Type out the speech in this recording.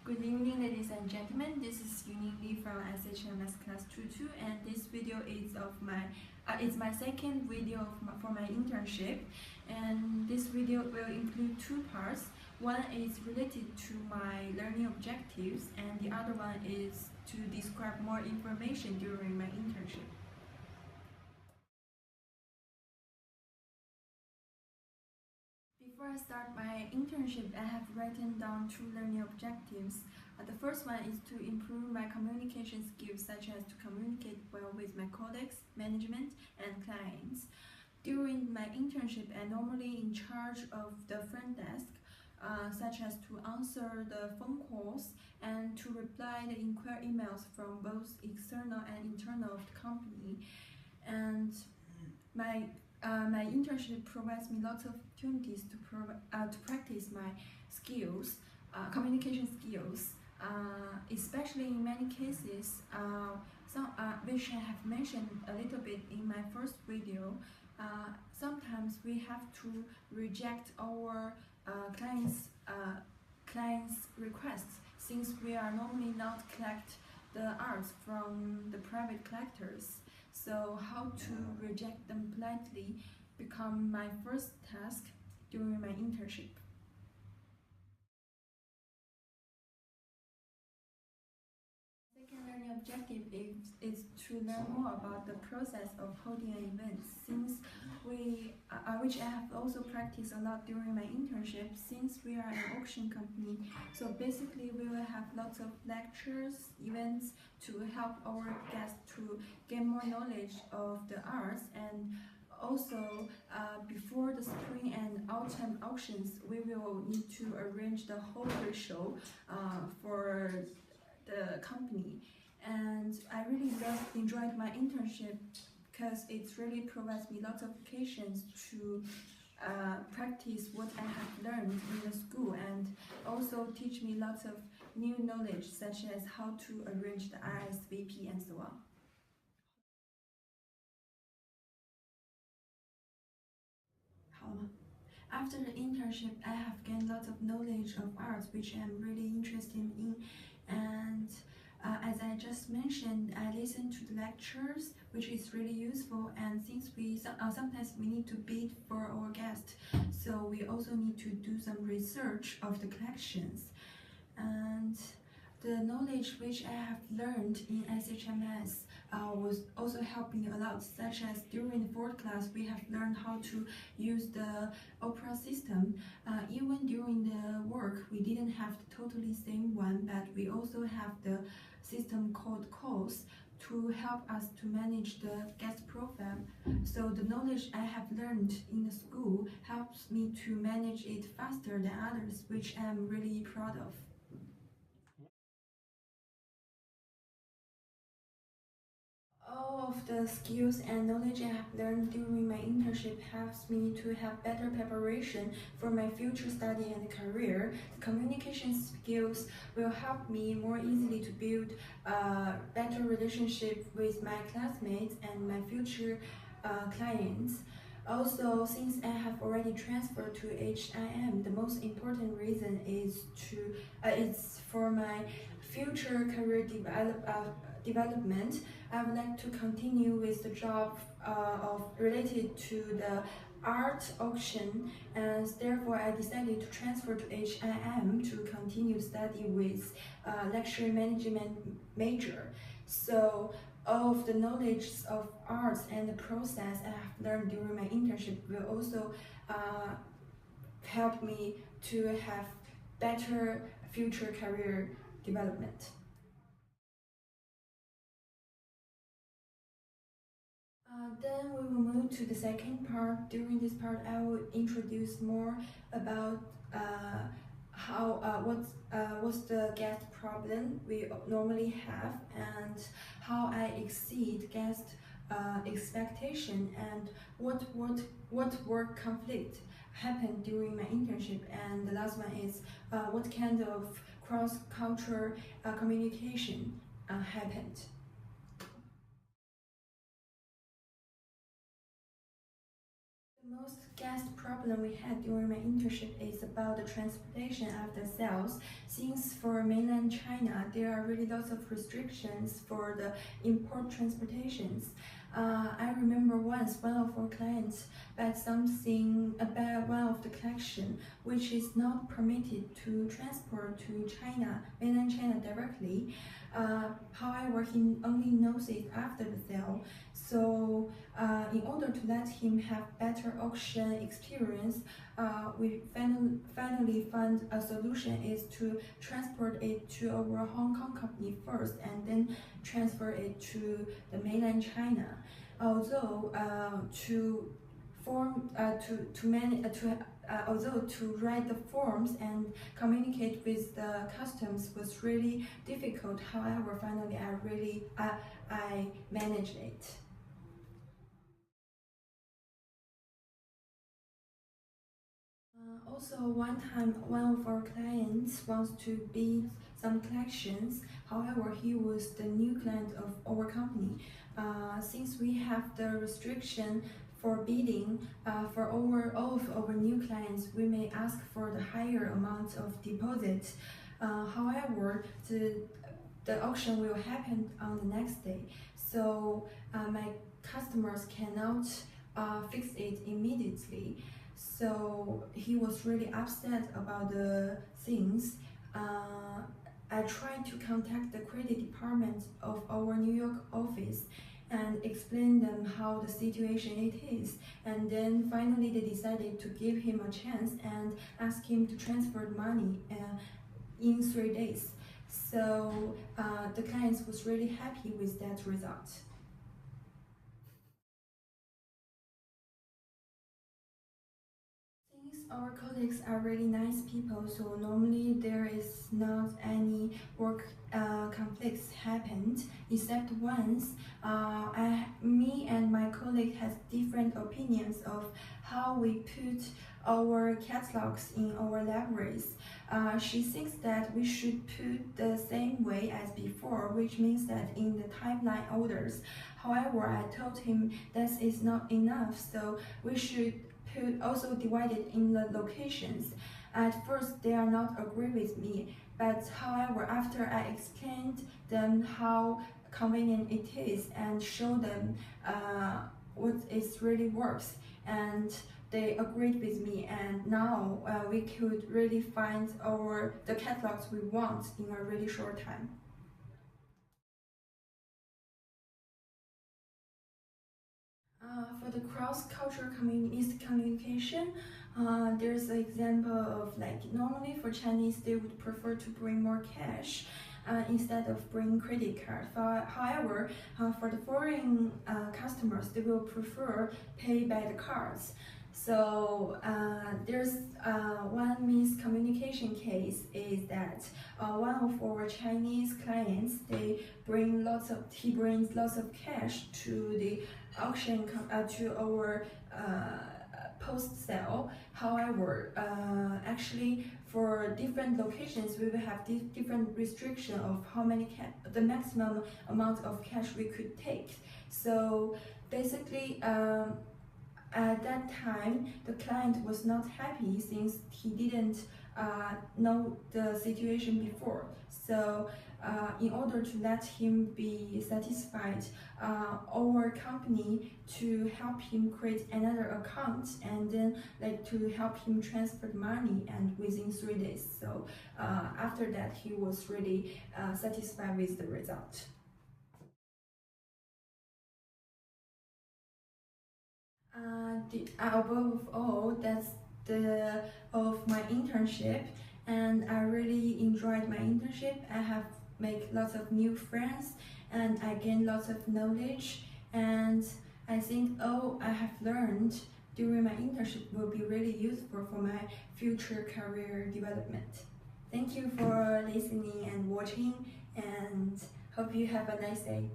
Good evening, ladies and gentlemen. This is Yuning Li from SHMS Class 22, and this video is it's my second video for my internship. And this video will include two parts. One is related to my learning objectives, and the other one is to describe more information during my internship. Before I start my internship, I have written down two learning objectives. The first one is to improve my communication skills, such as to communicate well with my colleagues, management, and clients. During my internship, I'm normally in charge of the front desk, such as to answer the phone calls and to reply the inquiry emails from both external and internal of the company. And my internship provides me lots of opportunities to practice my skills, communication skills, especially in many cases, which I have mentioned a little bit in my first video. Sometimes we have to reject our clients' requests, since we are normally not collect the arts from the private collectors. So how to reject them politely become my first task during my internship. Second learning objective is to learn more about the process of holding an event, since which I have also practiced a lot during my internship, since we are an auction company. So basically we will have lots of lectures, events to help our guests to gain more knowledge of the arts. And also before the spring and autumn auctions, we will need to arrange the whole show for the company. And I really enjoyed my internship because it really provides me lots of occasions to practice what I have learned in the school, and also teach me lots of new knowledge, such as how to arrange the RSVP and so on. After the internship, I have gained lots of knowledge of arts, which I'm really interested in. And as I just mentioned, I listen to the lectures, which is really useful. And since sometimes we need to bid for our guests, so we also need to do some research of the collections. And the knowledge which I have learned in SHMS was also helping me a lot, such as during the fourth class we have learned how to use the opera system. Even during the work we didn't have the totally same one, but we also have the system called calls to help us to manage the guest profile. So the knowledge I have learned in the school helps me to manage it faster than others, which I'm really proud of. All of the skills and knowledge I have learned during my internship helps me to have better preparation for my future study and career. The communication skills will help me more easily to build a better relationship with my classmates and my future clients. Also, since I have already transferred to HIM, the most important reason is it's for my future career development. I would like to continue with the job related to the art auction, and therefore I decided to transfer to HIM to continue study with lecture management major. So all of the knowledge of arts and the process I have learned during my internship will also help me to have better future career development. Then we will move to the second part. During this part, I will introduce more about what's the guest problem we normally have, and how I exceed guest expectation, and what work conflict happened during my internship. And the last one is what kind of cross-cultural communication happened. The most guess the problem we had during my internship is about the transportation after sales. Since for mainland China, there are really lots of restrictions for the import transportations. I remember once one of our clients bought something about one of the collection, which is not permitted to transport to China, mainland China directly. However, he only knows it after the sale. So, in order to let him have better auction experience, we finally found a solution is to transport it to our Hong Kong company first and then transfer it to the mainland China. Although although to write the forms and communicate with the customs was really difficult. However, finally I managed it. Also, one time, one of our clients wants to bid some collections. However, he was the new client of our company. Since we have the restriction for bidding for all of our new clients, we may ask for the higher amount of deposit. However, the auction will happen on the next day, so my customers cannot fix it immediately. So he was really upset about the things. I tried to contact the credit department of our New York office and explain them how the situation it is. And then finally they decided to give him a chance and ask him to transfer the money in 3 days. So the clients was really happy with that result. Since our colleagues are really nice people, so normally there is not any work conflicts happened, except once me and my colleague has different opinions of how we put our catalogs in our libraries. She thinks that we should put the same way as before, which means that in the timeline orders. However, I told him that is not enough, so we should also divided in the locations. At first, they are not agree with me, but however, after I explained them how convenient it is and show them what it really works, and they agreed with me, and now we could really find the catalogs we want in a really short time. For the cross-cultural communication, there's an example of like normally for Chinese they would prefer to bring more cash instead of bringing credit card. However, for the foreign customers, they will prefer pay by the cards. So there's one miscommunication case is that one of our Chinese clients he brings lots of cash to the auction to our post sale. However, actually for different locations we will have different restriction of how many the maximum amount of cash we could take. So basically at that time, the client was not happy since he didn't know the situation before. So, in order to let him be satisfied, our company to help him create another account and then like to help him transfer the money and within 3 days. So, after that, he was really satisfied with the result. Above all, that's the of my internship, and I really enjoyed my internship. I have made lots of new friends, and I gained lots of knowledge. And I think all I have learned during my internship will be really useful for my future career development. Thank you for listening and watching, and hope you have a nice day.